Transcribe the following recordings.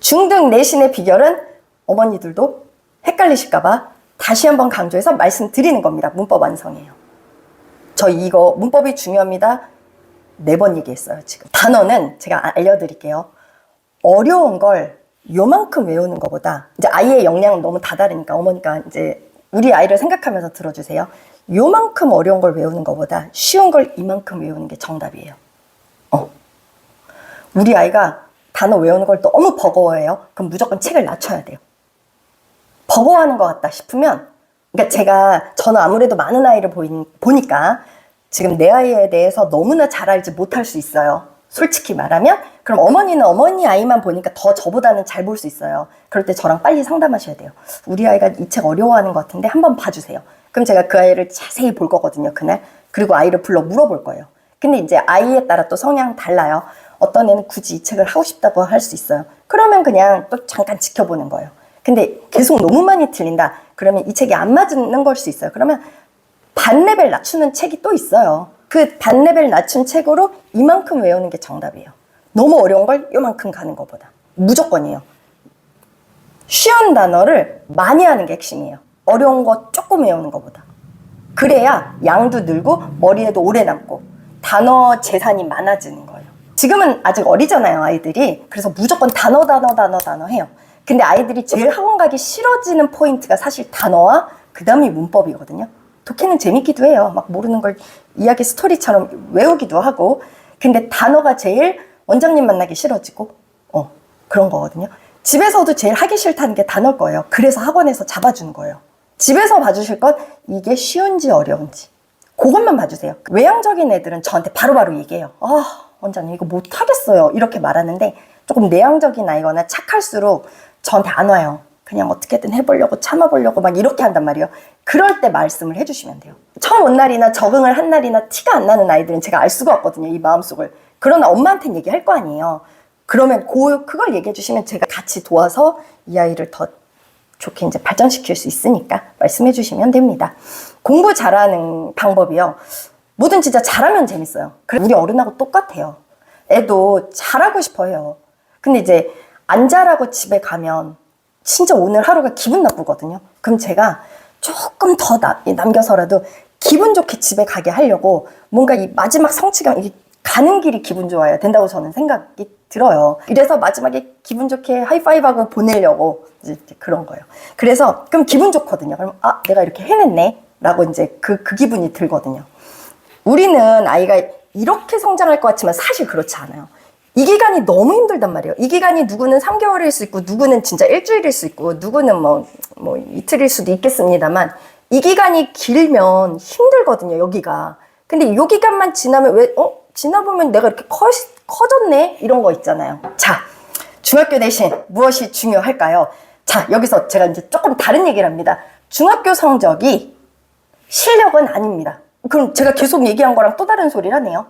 중등 내신의 비결은 어머니들도 헷갈리실까봐 다시 한번 강조해서 말씀드리는 겁니다. 문법 완성이에요. 저 이거 문법이 중요합니다. 4번 얘기했어요, 지금. 단어는 제가 알려드릴게요. 어려운 걸 요만큼 외우는 것보다, 이제 아이의 역량은 너무 다다르니까 어머니가 이제 우리 아이를 생각하면서 들어주세요. 요만큼 어려운 걸 외우는 것보다 쉬운 걸 이만큼 외우는 게 정답이에요. 우리 아이가 단어 외우는 걸 너무 버거워해요. 그럼 무조건 책을 낮춰야 돼요. 버거워하는 것 같다 싶으면, 그러니까 저는 아무래도 많은 아이를 보니까 지금 내 아이에 대해서 너무나 잘 알지 못할 수 있어요. 솔직히 말하면. 그럼 어머니는 어머니 아이만 보니까 더 저보다는 잘 볼 수 있어요. 그럴 때 저랑 빨리 상담하셔야 돼요. 우리 아이가 이 책 어려워하는 것 같은데 한번 봐주세요. 그럼 제가 그 아이를 자세히 볼 거거든요, 그날. 그리고 아이를 불러 물어볼 거예요. 근데 이제 아이에 따라 또 성향 달라요. 어떤 애는 굳이 이 책을 하고 싶다고 할 수 있어요. 그러면 그냥 또 잠깐 지켜보는 거예요. 근데 계속 너무 많이 틀린다. 그러면 이 책이 안 맞는 걸 수 있어요. 그러면 반 레벨 낮추는 책이 또 있어요. 그 반 레벨 낮춘 책으로 이만큼 외우는 게 정답이에요. 너무 어려운 걸 요만큼 가는 것보다. 무조건이에요. 쉬운 단어를 많이 하는 게 핵심이에요. 어려운 거 조금 외우는 것보다. 그래야 양도 늘고 머리에도 오래 남고 단어 재산이 많아지는 거예요. 지금은 아직 어리잖아요, 아이들이. 그래서 무조건 단어 해요. 근데 아이들이 제일 학원 가기 싫어지는 포인트가 사실 단어와 그 다음이 문법이거든요. 독해는 재밌기도 해요. 막 모르는 걸 이야기 스토리처럼 외우기도 하고. 근데 단어가 제일 원장님 만나기 싫어지고 그런 거거든요. 집에서도 제일 하기 싫다는 게 단어일 거예요. 그래서 학원에서 잡아주는 거예요. 집에서 봐주실 건 이게 쉬운지 어려운지 그것만 봐주세요. 외향적인 애들은 저한테 바로바로 얘기해요. 원장님 이거 못하겠어요, 이렇게 말하는데, 조금 내향적인 아이거나 착할수록 저한테 안 와요. 그냥 어떻게든 해보려고 참아보려고 막 이렇게 한단 말이에요. 그럴 때 말씀을 해주시면 돼요. 처음 온 날이나 적응을 한 날이나 티가 안 나는 아이들은 제가 알 수가 없거든요, 이 마음속을. 그러나 엄마한테는 얘기할 거 아니에요. 그러면 그걸 얘기해 주시면 제가 같이 도와서 이 아이를 더 좋게 이제 발전시킬 수 있으니까 말씀해 주시면 됩니다. 공부 잘하는 방법이요. 뭐든 진짜 잘하면 재밌어요. 우리 어른하고 똑같아요. 애도 잘하고 싶어 해요. 근데 이제 안 잘하고 집에 가면 진짜 오늘 하루가 기분 나쁘거든요. 그럼 제가 조금 더 남겨서라도 기분 좋게 집에 가게 하려고 뭔가 이 마지막 성취감, 가는 길이 기분 좋아야 된다고 저는 생각이 들어요. 그래서 마지막에 기분 좋게 하이파이브하고 보내려고 이제 그런 거예요. 그래서 그럼 기분 좋거든요. 그럼 내가 이렇게 해냈네 라고 이제 그 기분이 들거든요. 우리는 아이가 이렇게 성장할 것 같지만 사실 그렇지 않아요. 이 기간이 너무 힘들단 말이에요. 이 기간이 누구는 3개월일 수 있고 누구는 진짜 일주일일 수 있고 누구는 뭐 이틀일 수도 있겠습니다만, 이 기간이 길면 힘들거든요, 여기가. 근데 이 기간만 지나면 지나보면 내가 이렇게 커졌네? 이런 거 있잖아요. 자, 중학교 내신 무엇이 중요할까요? 자, 여기서 제가 이제 조금 다른 얘기를 합니다. 중학교 성적이 실력은 아닙니다. 그럼 제가 계속 얘기한 거랑 또 다른 소리를 하네요.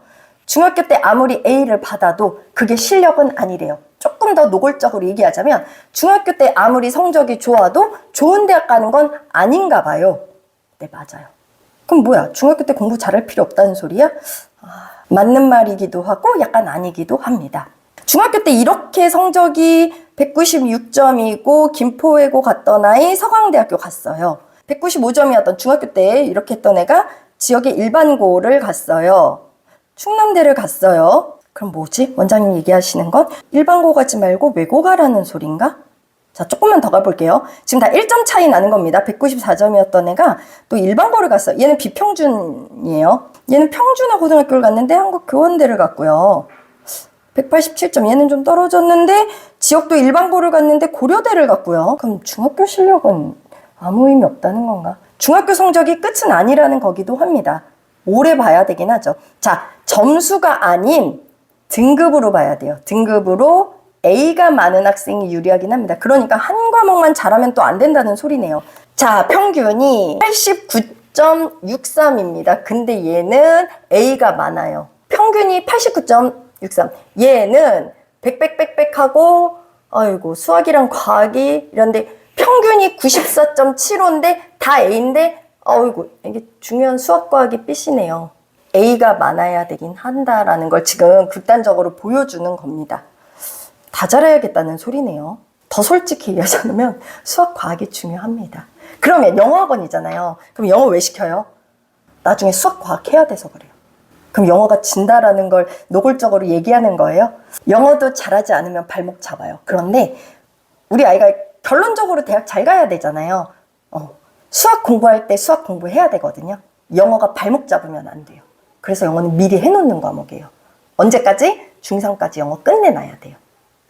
중학교 때 아무리 A를 받아도 그게 실력은 아니래요. 조금 더 노골적으로 얘기하자면 중학교 때 아무리 성적이 좋아도 좋은 대학 가는 건 아닌가 봐요. 네, 맞아요. 그럼 뭐야? 중학교 때 공부 잘할 필요 없다는 소리야? 맞는 말이기도 하고 약간 아니기도 합니다. 중학교 때 이렇게 성적이 196점이고 김포외고 갔던 아이 서강대학교 갔어요. 195점이었던 중학교 때 이렇게 했던 애가 지역의 일반고를 갔어요. 충남대를 갔어요. 그럼 뭐지? 원장님 얘기하시는 건 일반고 가지 말고 외고 가라는 소린가? 자, 조금만 더 가볼게요. 지금 다 1점 차이 나는 겁니다. 194점이었던 애가 또 일반고를 갔어요. 얘는 비평준이에요. 얘는 평준화 고등학교를 갔는데 한국교원대를 갔고요. 187점. 얘는 좀 떨어졌는데 지역도 일반고를 갔는데 고려대를 갔고요. 그럼 중학교 실력은 아무 의미 없다는 건가? 중학교 성적이 끝은 아니라는 거기도 합니다. 오래 봐야 되긴 하죠. 자, 점수가 아닌 등급으로 봐야 돼요. 등급으로 A가 많은 학생이 유리하긴 합니다. 그러니까 한 과목만 잘하면 또 안 된다는 소리네요. 자, 평균이 89.63입니다. 근데 얘는 A가 많아요. 평균이 89.63. 얘는 빽빽빽빽하고 수학이랑 과학이 이런데 평균이 94.75인데 다 A인데 이게 중요한 수학과학이 삐시네요. A가 많아야 되긴 한다라는 걸 지금 극단적으로 보여주는 겁니다. 다 잘해야겠다는 소리네요. 더 솔직히 얘기하자면 수학, 과학이 중요합니다. 그러면 영어학원이잖아요. 그럼 영어 왜 시켜요? 나중에 수학, 과학 해야 돼서 그래요. 그럼 영어가 진다라는 걸 노골적으로 얘기하는 거예요? 영어도 잘하지 않으면 발목 잡아요. 그런데 우리 아이가 결론적으로 대학 잘 가야 되잖아요. 수학 공부할 때 수학 공부해야 되거든요. 영어가 발목 잡으면 안 돼요. 그래서 영어는 미리 해놓는 과목이에요. 언제까지? 중3까지 영어 끝내놔야 돼요.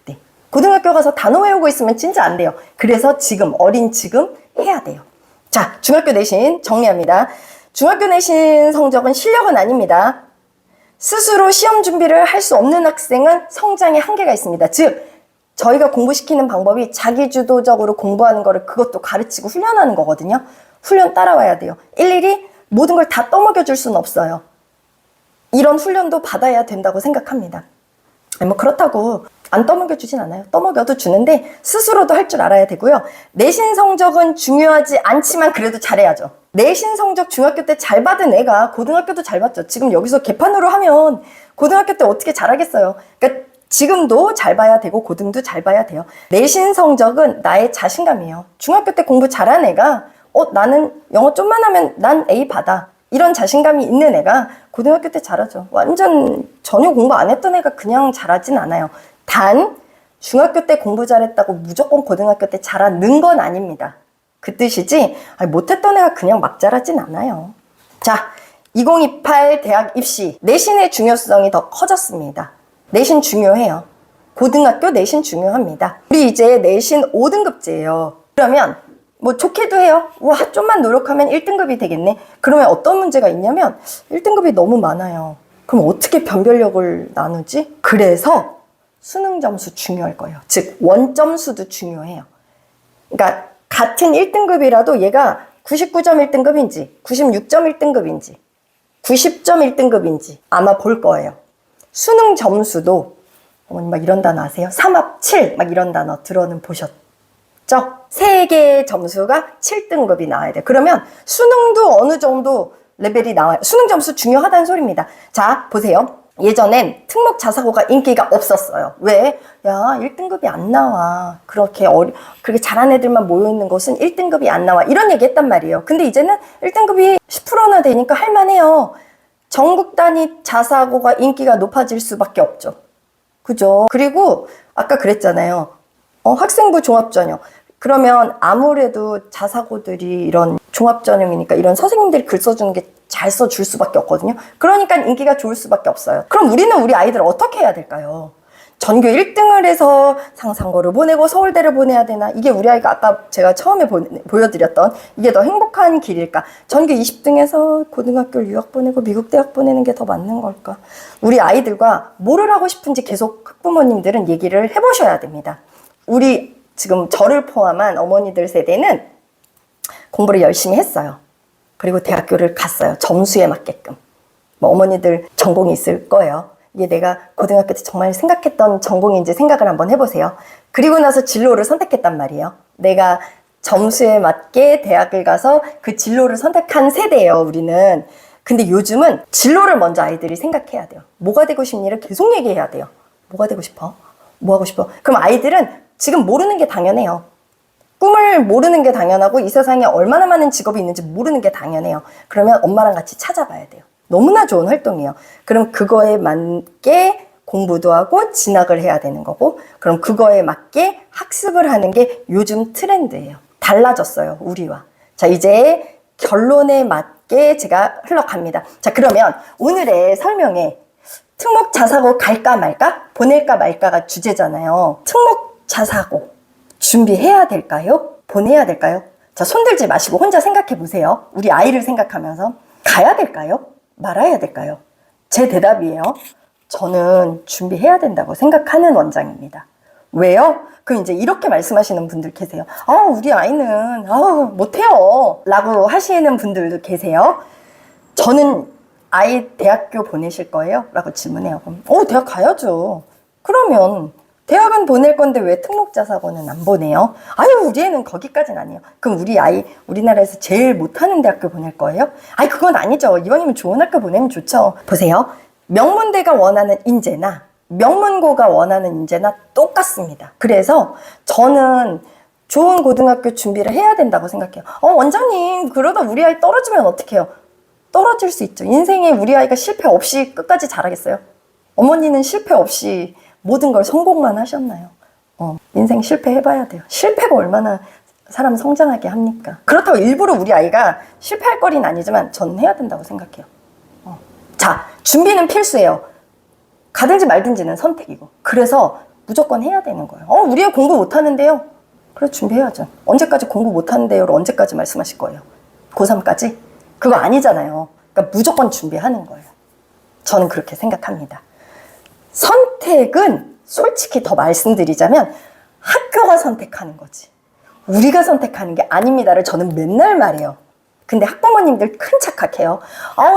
네. 고등학교 가서 단어 외우고 있으면 진짜 안 돼요. 그래서 지금, 어린 지금 해야 돼요. 자, 중학교 내신 정리합니다. 중학교 내신 성적은 실력은 아닙니다. 스스로 시험 준비를 할 수 없는 학생은 성장에 한계가 있습니다. 즉, 저희가 공부시키는 방법이 자기주도적으로 공부하는 거를 그것도 가르치고 훈련하는 거거든요. 훈련 따라와야 돼요. 일일이 모든 걸 다 떠먹여 줄 수는 없어요. 이런 훈련도 받아야 된다고 생각합니다. 뭐 그렇다고 안 떠먹여 주진 않아요. 떠먹여도 주는데 스스로도 할 줄 알아야 되고요. 내신 성적은 중요하지 않지만 그래도 잘해야죠. 내신 성적 중학교 때 잘 받은 애가 고등학교도 잘 받죠. 지금 여기서 개판으로 하면 고등학교 때 어떻게 잘하겠어요. 그러니까 지금도 잘 봐야 되고 고등도 잘 봐야 돼요. 내신 성적은 나의 자신감이에요. 중학교 때 공부 잘한 애가 나는 영어 좀만 하면 난 A 받아. 이런 자신감이 있는 애가 고등학교 때 잘하죠. 완전 전혀 공부 안 했던 애가 그냥 잘하진 않아요. 단 중학교 때 공부 잘했다고 무조건 고등학교 때 잘하는 건 아닙니다. 그 뜻이지 못했던 애가 그냥 막 잘하진 않아요. 자, 2028 대학 입시 내신의 중요성이 더 커졌습니다. 내신 중요해요. 고등학교 내신 중요합니다. 우리 이제 내신 5등급제예요. 그러면 뭐 좋게도 해요. 와, 좀만 노력하면 1등급이 되겠네. 그러면 어떤 문제가 있냐면 1등급이 너무 많아요. 그럼 어떻게 변별력을 나누지? 그래서 수능 점수 중요할 거예요. 즉 원점수도 중요해요. 그러니까 같은 1등급이라도 얘가 99점 1등급인지 96점 1등급인지 90점 1등급인지 아마 볼 거예요. 수능 점수도 어머니 막 이런 단어 아세요? 3합 7 막 이런 단어 들어는 보셨죠? 세 개의 점수가 7등급이 나와야 돼요. 그러면 수능도 어느 정도 레벨이 나와요. 수능 점수 중요하다는 소리입니다. 자, 보세요. 예전엔 특목 자사고가 인기가 없었어요. 왜? 야, 1등급이 안 나와. 그렇게 잘한 애들만 모여있는 곳은 1등급이 안 나와. 이런 얘기 했단 말이에요. 근데 이제는 1등급이 10%나 되니까 할만해요. 전국 단위 자사고가 인기가 높아질 수밖에 없죠. 그죠? 그리고 아까 그랬잖아요. 학생부 종합전형. 그러면 아무래도 자사고들이 이런 종합전형이니까 이런 선생님들이 글 써주는 게 잘 써줄 수밖에 없거든요. 그러니까 인기가 좋을 수밖에 없어요. 그럼 우리는 우리 아이들을 어떻게 해야 될까요? 전교 1등을 해서 상상고를 보내고 서울대를 보내야 되나? 이게 우리 아이가 아까 제가 처음에 보여드렸던 이게 더 행복한 길일까? 전교 20등에서 고등학교를 유학 보내고 미국 대학 보내는 게 더 맞는 걸까? 우리 아이들과 뭐를 하고 싶은지 계속 학부모님들은 얘기를 해보셔야 됩니다. 우리 지금 저를 포함한 어머니들 세대는 공부를 열심히 했어요. 그리고 대학교를 갔어요. 점수에 맞게끔. 뭐 어머니들 전공이 있을 거예요. 이게 내가 고등학교 때 정말 생각했던 전공인지 생각을 한번 해보세요. 그리고 나서 진로를 선택했단 말이에요. 내가 점수에 맞게 대학을 가서 그 진로를 선택한 세대예요, 우리는. 근데 요즘은 진로를 먼저 아이들이 생각해야 돼요. 뭐가 되고 싶니를 계속 얘기해야 돼요. 뭐가 되고 싶어? 뭐 하고 싶어? 그럼 아이들은 지금 모르는 게 당연해요. 꿈을 모르는 게 당연하고 이 세상에 얼마나 많은 직업이 있는지 모르는 게 당연해요. 그러면 엄마랑 같이 찾아봐야 돼요. 너무나 좋은 활동이에요. 그럼 그거에 맞게 공부도 하고 진학을 해야 되는 거고, 그럼 그거에 맞게 학습을 하는 게 요즘 트렌드예요. 달라졌어요, 우리와. 자, 이제 결론에 맞게 제가 흘러갑니다. 자, 그러면 오늘의 설명에 특목 자사고 갈까 말까? 보낼까 말까가 주제잖아요. 특목 자사고 준비해야 될까요? 보내야 될까요? 자, 손들지 마시고 혼자 생각해 보세요. 우리 아이를 생각하면서 가야 될까요? 말아야 될까요? 제 대답이에요. 저는 준비해야 된다고 생각하는 원장입니다. 왜요? 그럼 이제 이렇게 말씀하시는 분들 계세요. 우리 아이는 못해요 라고 하시는 분들도 계세요. 저는 아이 대학교 보내실 거예요? 라고 질문해요. 그럼 대학 가야죠. 그러면 대학은 보낼 건데 왜 특목자사고는 안 보내요? 우리 애는 거기까지는 아니에요. 그럼 우리 아이 우리나라에서 제일 못하는 대학교 보낼 거예요? 그건 아니죠. 이왕이면 좋은 학교 보내면 좋죠. 보세요. 명문대가 원하는 인재나 명문고가 원하는 인재나 똑같습니다. 그래서 저는 좋은 고등학교 준비를 해야 된다고 생각해요. 원장님, 그러다 우리 아이 떨어지면 어떡해요? 떨어질 수 있죠. 인생에 우리 아이가 실패 없이 끝까지 잘하겠어요? 어머니는 실패 없이 모든 걸 성공만 하셨나요? 인생 실패해봐야 돼요. 실패가 얼마나 사람 성장하게 합니까? 그렇다고 일부러 우리 아이가 실패할 거리는 아니지만 저는 해야 된다고 생각해요. 자, 준비는 필수예요. 가든지 말든지는 선택이고. 그래서 무조건 해야 되는 거예요. 우리 애 공부 못하는데요? 그래, 준비해야죠. 언제까지 공부 못하는데요를 언제까지 말씀하실 거예요? 고3까지? 그거 아니잖아요. 그러니까 무조건 준비하는 거예요. 저는 그렇게 생각합니다. 선택은 솔직히 더 말씀드리자면 학교가 선택하는 거지. 우리가 선택하는 게 아닙니다를 저는 맨날 말해요. 근데 학부모님들 큰 착각해요.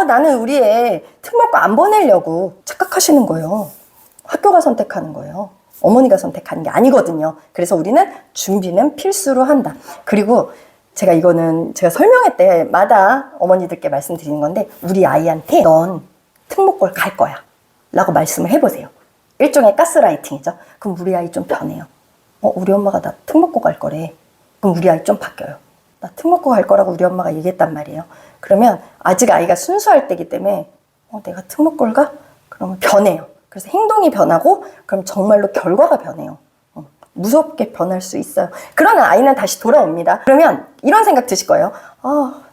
나는 우리 애 특목고 안 보내려고 착각하시는 거예요. 학교가 선택하는 거예요. 어머니가 선택하는 게 아니거든요. 그래서 우리는 준비는 필수로 한다. 그리고 제가 설명회 때마다 어머니들께 말씀드리는 건데, 우리 아이한테 넌 특목고를 갈 거야 라고 말씀을 해보세요. 일종의 가스라이팅이죠. 그럼 우리 아이 좀 변해요. 우리 엄마가 나 특목고 갈 거래. 그럼 우리 아이 좀 바뀌어요. 나 특목고 갈 거라고 우리 엄마가 얘기했단 말이에요. 그러면 아직 아이가 순수할 때기 때문에 내가 특목고를 가? 그러면 변해요. 그래서 행동이 변하고 그럼 정말로 결과가 변해요. 무섭게 변할 수 있어요. 그러나 아이는 다시 돌아옵니다. 그러면 이런 생각 드실 거예요.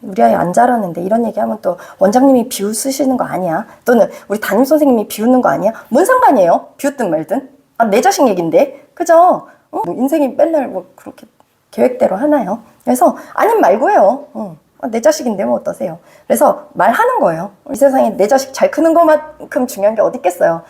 우리 아이 안 자라는데 이런 얘기하면 또 원장님이 비웃으시는 거 아니야? 또는 우리 담임선생님이 비웃는 거 아니야? 뭔 상관이에요? 비웃든 말든. 내 자식 얘긴데. 그죠? 뭐 인생이 맨날 뭐 그렇게 계획대로 하나요? 그래서 아님 말고요. 내 자식인데 뭐 어떠세요? 그래서 말하는 거예요. 이 세상에 내 자식 잘 크는 것만큼 중요한 게 어디 있겠어요?